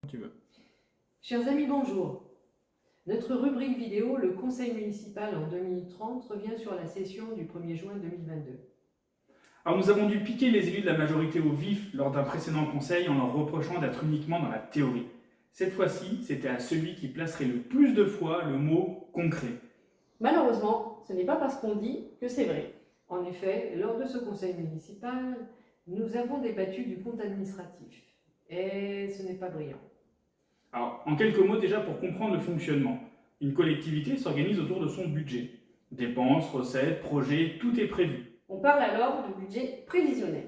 Tu veux. Chers amis, bonjour. Notre rubrique vidéo, le Conseil municipal en 2030, revient sur la session du 1er juin 2022. Alors nous avons dû piquer les élus de la majorité au vif lors d'un précédent conseil en leur reprochant d'être uniquement dans la théorie. Cette fois-ci, c'était à celui qui placerait le plus de fois le mot « concret ». Malheureusement, ce n'est pas parce qu'on dit que c'est vrai. En effet, lors de ce conseil municipal, nous avons débattu du compte administratif. Et ce n'est pas brillant. Alors, en quelques mots déjà pour comprendre le fonctionnement. Une collectivité s'organise autour de son budget. Dépenses, recettes, projets, tout est prévu. On parle alors de budget prévisionnel.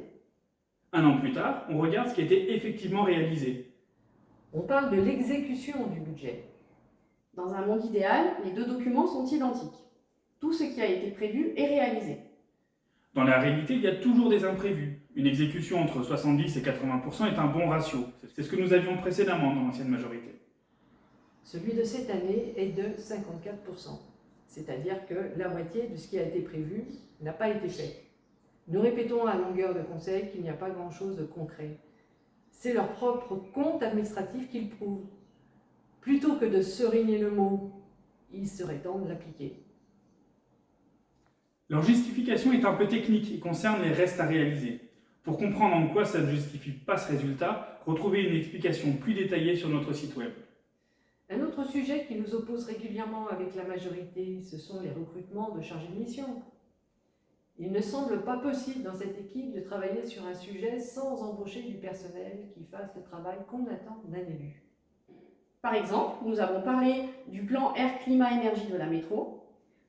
Un an plus tard, on regarde ce qui a été effectivement réalisé. On parle de l'exécution du budget. Dans un monde idéal, les deux documents sont identiques. Tout ce qui a été prévu est réalisé. Dans la réalité, il y a toujours des imprévus. Une exécution entre 70 et 80% est un bon ratio. C'est ce que nous avions précédemment dans l'ancienne majorité. Celui de cette année est de 54%. C'est-à-dire que la moitié de ce qui a été prévu n'a pas été fait. Nous répétons à longueur de conseil qu'il n'y a pas grand-chose de concret. C'est leur propre compte administratif qu'ils prouvent. Plutôt que de serigner le mot, il serait temps de l'appliquer. Leur justification est un peu technique et concerne les restes à réaliser. Pour comprendre en quoi ça ne justifie pas ce résultat, retrouvez une explication plus détaillée sur notre site web. Un autre sujet qui nous oppose régulièrement avec la majorité, ce sont les recrutements de chargés de mission. Il ne semble pas possible dans cette équipe de travailler sur un sujet sans embaucher du personnel qui fasse le travail qu'on attend d'un élu. Par exemple, nous avons parlé du plan air-climat-énergie de la métro.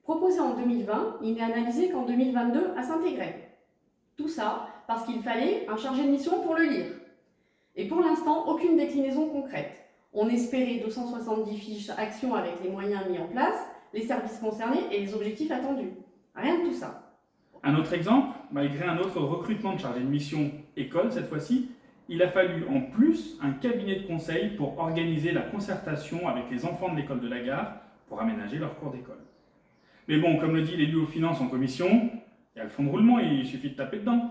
Proposé en 2020, il n'est analysé qu'en 2022 à Saint-Égrève. Tout ça parce qu'il fallait un chargé de mission pour le lire. Et pour l'instant, aucune déclinaison concrète. On espérait 270 fiches actions avec les moyens mis en place, les services concernés et les objectifs attendus. Rien de tout ça. Un autre exemple, malgré un autre recrutement de chargé de mission école cette fois-ci, il a fallu en plus un cabinet de conseil pour organiser la concertation avec les enfants de l'école de la gare pour aménager leur cours d'école. Mais bon, comme le dit l'élu aux finances en commission, il y a le fonds de roulement, il suffit de taper dedans.